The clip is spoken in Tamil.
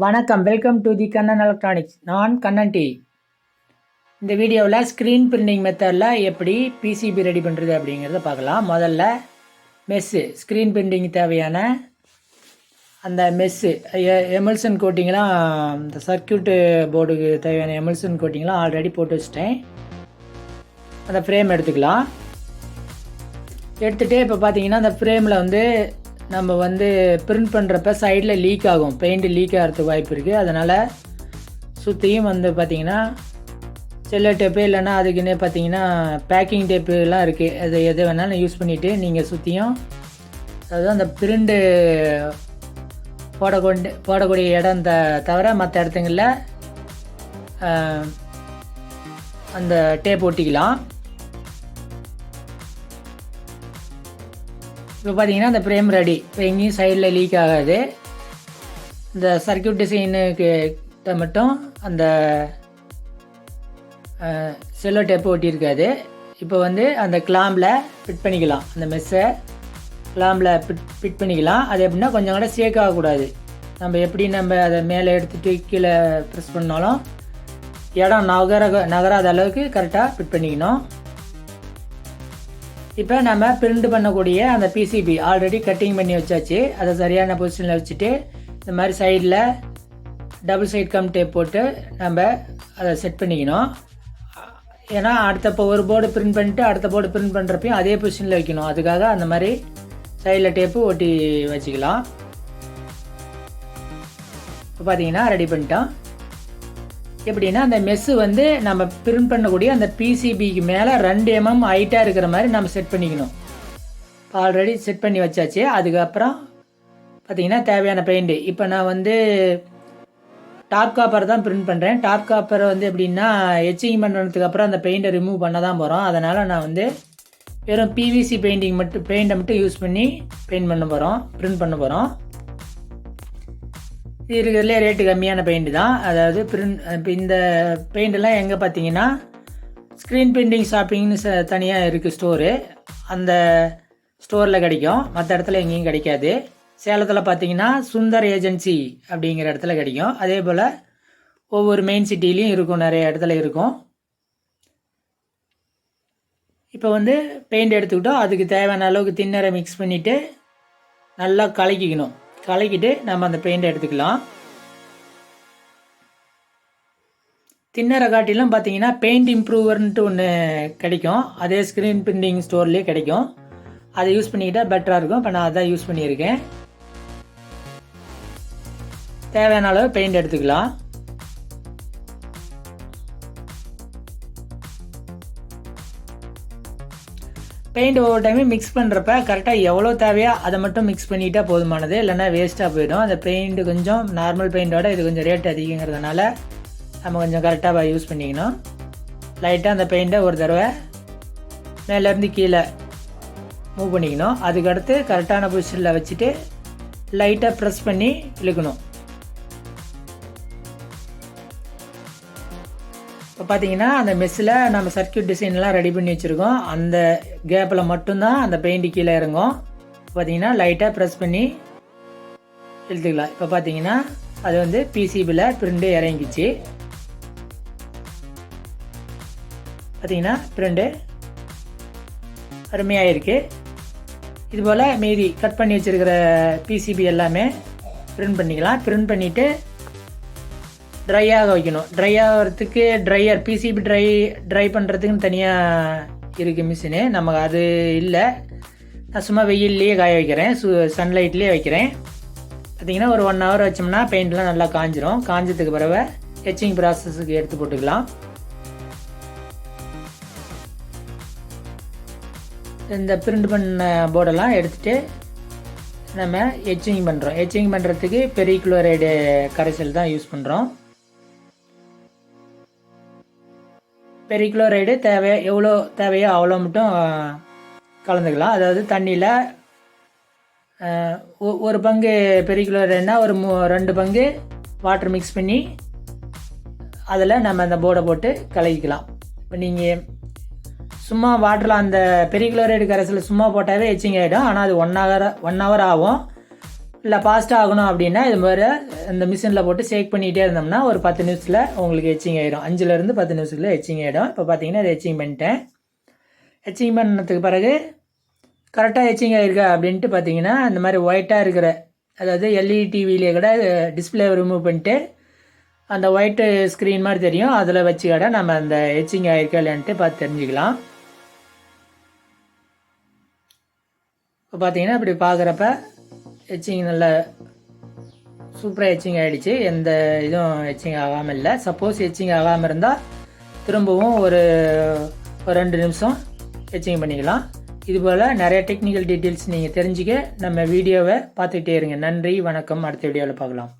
வணக்கம், welcome to the Kannan electronics. நான் கண்ணன் டி. இந்த வீடியோவில் ஸ்க்ரீன் பிரிண்டிங் மெத்தடில் எப்படி பிசிபி ரெடி பண்ணுறது அப்படிங்கிறத பார்க்கலாம். முதல்ல மெஸ்ஸு, ஸ்க்ரீன் பிரிண்டிங் தேவையான அந்த மெஸ்ஸு எமல்சன் கோட்டிங்லாம், இந்த சர்க்கியூட்டு போர்டுக்கு தேவையான எமல்சன் கோட்டிங்லாம் ஆல்ரெடி போட்டு வச்சிட்டேன். அந்த ஃப்ரேம் எடுத்துக்கலாம். எடுத்துகிட்டு இப்போ பார்த்தீங்கன்னா அந்த ஃப்ரேமில் நம்ம பிரிண்ட் பண்ணுறப்ப சைடில் லீக் ஆகும், பெயிண்ட் லீக் ஆகிறதுக்கு வாய்ப்பு இருக்குது. அதனால் சுற்றியும் பார்த்திங்கன்னா செல்லோ டேப்பு இல்லைன்னா அதுக்குன்னே பார்த்தீங்கன்னா பேக்கிங் டேப்புலாம் இருக்குது. அது எது வேணாலும் யூஸ் பண்ணிவிட்டு நீங்கள் சுற்றியும், அதாவது அந்த பிரிண்டு போடக்கூடிய இடம் தவிர மற்ற இடத்துங்களில் அந்த டேப் ஒட்டிக்கலாம். இப்போ பார்த்தீங்கன்னா அந்த ஃப்ரேம் ரெடி. இப்போ எங்கேயும் சைடில் லீக் ஆகாது. இந்த சர்க்கியூட் டிசைனுக்கு மட்டும் அந்த செல்லோ டேப்பு ஒட்டியிருக்காது. இப்போ அந்த கிளாம்பில் ஃபிட் பண்ணிக்கலாம். அந்த மெஸ்ஸை கிளாம்பில் ஃபிட் பண்ணிக்கலாம். அது எப்படின்னா கொஞ்சம் கூட ஷேக் ஆகக்கூடாது. நம்ம அதை மேலே எடுத்துகிட்டு கீழே ப்ரெஸ் பண்ணாலும் இடம் நகராத அளவுக்கு கரெக்டாக ஃபிட் பண்ணிக்கணும். இப்போ நம்ம பிரிண்ட் பண்ணக்கூடிய அந்த பிசிபி ஆல்ரெடி கட்டிங் பண்ணி வச்சாச்சு. அதை சரியான பொசிஷனில் வச்சுட்டு இந்த மாதிரி சைடில் டபுள் சைட் கம் டேப் போட்டு நம்ம அதை செட் பண்ணிக்கணும். ஏன்னா ஒரு போர்டு பிரிண்ட் பண்ணிவிட்டு அடுத்த போர்டு பிரிண்ட் பண்ணுறப்பையும் அதே பொசிஷனில் வைக்கணும். அதுக்காக அந்த மாதிரி சைடில் டேப்பு ஒட்டி வச்சுக்கலாம். இப்போ பார்த்தீங்கன்னா ரெடி பண்ணிட்டோம். எப்படின்னா அந்த மெஸ்ஸு நம்ம பிரிண்ட் பண்ணக்கூடிய அந்த பிசிபிக்கு மேலே 2 mm ஹைட்டாக இருக்கிற மாதிரி நம்ம செட் பண்ணிக்கணும். ஆல்ரெடி செட் பண்ணி வச்சாச்சு. அதுக்கப்புறம் பார்த்திங்கன்னா தேவையான பெயிண்ட்டு. இப்போ நான் டாப் காப்பர் தான் பிரிண்ட் பண்ணுறேன். டாப் காப்பரை எப்படின்னா எச்சிங் பண்ணுறதுக்கு அப்புறம் அந்த பெயிண்ட்டை ரிமூவ் பண்ண தான் போகிறோம். அதனால் நான் வெறும் பிவிசி பெயிண்ட்டை மட்டும் யூஸ் பண்ணி பிரிண்ட் பண்ண போகிறோம். இது இருக்கிறதுலே ரேட்டு கம்மியான பெயிண்ட் தான். அதாவது இப்போ இந்த பெயிண்டெல்லாம் எங்கே பார்த்தீங்கன்னா ஸ்க்ரீன் பிரிண்டிங் ஷாப்பிங்னு தனியாக இருக்குது ஸ்டோரு. அந்த ஸ்டோரில் கிடைக்கும். மற்ற இடத்துல எங்கேயும் கிடைக்காது. சேலத்தில் பார்த்தீங்கன்னா சுந்தர் ஏஜென்சி அப்படிங்கிற இடத்துல கிடைக்கும். அதே போல் ஒவ்வொரு மெயின் சிட்டிலையும் இருக்கும், நிறைய இடத்துல இருக்கும். இப்போ பெயிண்ட் எடுத்துக்கிட்டோம். அதுக்கு தேவையான அளவுக்கு தின்னரை மிக்ஸ் பண்ணிவிட்டு நல்லா கலக்கிட்டு நம்ம அந்த பெயிண்ட் எடுத்துக்கலாம். தின்னரை காட்டிலும் பார்த்தீங்கன்னா பெயிண்ட் இம்ப்ரூவர்ன்ட்டு ஒன்று கிடைக்கும். அதே ஸ்க்ரீன் பிரிண்டிங் ஸ்டோர்லேயே கிடைக்கும். அதை யூஸ் பண்ணிக்கிட்டால் பெட்டராக இருக்கும். இப்போ நான் அதான் யூஸ் பண்ணியிருக்கேன். தேவையான அளவு பெயிண்ட் எடுத்துக்கலாம். பெயிண்ட் ஒவ்வொரு டைமும் மிக்ஸ் பண்ணுறப்ப கரெக்டாக எவ்வளோ தேவையோ அதை மட்டும் மிக்ஸ் பண்ணிட்டா போதுமானது. இல்லைன்னா வேஸ்ட்டாக போயிடும். அந்த பெயிண்ட் கொஞ்சம் நார்மல் பெயிண்டோட இது கொஞ்சம் ரேட் அதிகங்கிறதுனால நம்ம கொஞ்சம் கரெக்டாக யூஸ் பண்ணிக்கணும். லைட்டாக அந்த பெயிண்ட்டை ஒரு தடவை மேலேருந்து கீழே மூவ் பண்ணிக்கணும். அதுக்கடுத்து கரெக்டான பொசிஷனில் வச்சுட்டு லைட்டாக ப்ரெஸ் பண்ணி இழுக்கணும். இப்போ பார்த்தீங்கன்னா அந்த மெஸ்ஸில் நம்ம சர்க்கியூட் டிசைன்லாம் ரெடி பண்ணி வச்சுருக்கோம். அந்த கேப்பில் மட்டும்தான் அந்த பெயிண்ட் கீழே இறங்கும். பார்த்தீங்கன்னா லைட்டாக ப்ரெஸ் பண்ணி இழுத்துக்கலாம். இப்போ பார்த்தீங்கன்னா அது பிசிபியில் பிரிண்டு இறங்கிச்சு. பார்த்தீங்கன்னா பிரிண்டு அருமையாக இருக்குது. இதுபோல் மீதி கட் பண்ணி வச்சுருக்கிற பிசிபி எல்லாமே பிரிண்ட் பண்ணிக்கலாம். பிரிண்ட் பண்ணிவிட்டு ட்ரையாக வைக்கணும். ட்ரை ஆகிறதுக்கு ட்ரையர், பிசிபி ட்ரை பண்ணுறதுக்குன்னு தனியாக இருக்குது மிஷினு. நமக்கு அது இல்லை. நான் சும்மா வெயில்லையே காய வைக்கிறேன், சன்லைட்லேயே வைக்கிறேன். பார்த்திங்கன்னா ஒரு 1 hour வச்சோம்னா பெயிண்ட்லாம் நல்லா காஞ்சிரும். காஞ்சதுக்கு பிறகு எச்சிங் ப்ராசஸுக்கு எடுத்து போட்டுக்கலாம். இந்த பிரிண்ட் பண்ண போர்டெல்லாம் எடுத்துகிட்டு நம்ம எச்சிங் பண்ணுறோம். எச்சிங் பண்ணுறதுக்கு பெரிக்ளோரைடு கரைசல் தான் யூஸ் பண்ணுறோம். பெரிக்ளோரைடு எவ்வளோ தேவையோ அவ்வளோ மட்டும் கலந்துக்கலாம். அதாவது தண்ணியில் 1 பங்கு பெரிக்ளோரைடுனா 2 பங்கு வாட்டர் மிக்ஸ் பண்ணி அதில் நம்ம அந்த போர்டை போட்டு கலக்கிக்கலாம். இப்போ நீங்கள் சும்மா வாட்டரில் அந்த பெரிக்ளோரைடு கரைசல் சும்மா போட்டாவே எச்சிங் ஆகிடும். ஆனால் அது 1 hour ஆகும். இல்லை ஃபாஸ்ட்டாக ஆகணும் அப்படின்னா இது மாதிரி இந்த மிஷினில் போட்டு ஷேக் பண்ணிகிட்டே இருந்தோம்னா ஒரு 10 நிமிஷத்தில் உங்களுக்கு எச்சிங் ஆகிடும். 5லேருந்து 10 நிமிஷத்தில் எச்சிங் ஆகிடும். இப்போ பார்த்தீங்கன்னா இதை எச்சிங் பண்ணிட்டேன். எச்சிங் பண்ணதுக்கு பிறகு கரெக்டாக எச்சிங் ஆகிருக்கா அப்படின்ட்டு பார்த்தீங்கன்னா இந்த மாதிரி ஒயிட்டாக இருக்கிற, அதாவது எல்இடி டிவியிலே கூட டிஸ்பிளே ரிமூவ் பண்ணிட்டு அந்த ஒயிட்டு ஸ்க்ரீன் மாதிரி தெரியும், அதில் வச்சு கூட நம்ம அந்த எச்சிங் ஆகிருக்கா இல்லைன்ட்டு பார்த்து தெரிஞ்சுக்கலாம். இப்போ பார்த்தீங்கன்னா இப்படி பார்க்குறப்ப எச்சிங் நல்லா சூப்பராக எச்சிங் ஆகிடுச்சு. எந்த இதுவும் எச்சிங் ஆகாமல் இல்லை. சப்போஸ் எச்சிங் ஆகாமல் இருந்தால் திரும்பவும் ஒரு 2 நிமிஷம் எச்சிங் பண்ணிக்கலாம். இதுபோல் நிறைய டெக்னிக்கல் டீட்டெயில்ஸ் நீங்கள் தெரிஞ்சுக்க நம்ம வீடியோவை பார்த்துக்கிட்டே இருங்க. நன்றி, வணக்கம். அடுத்த வீடியோவில் பார்க்கலாம்.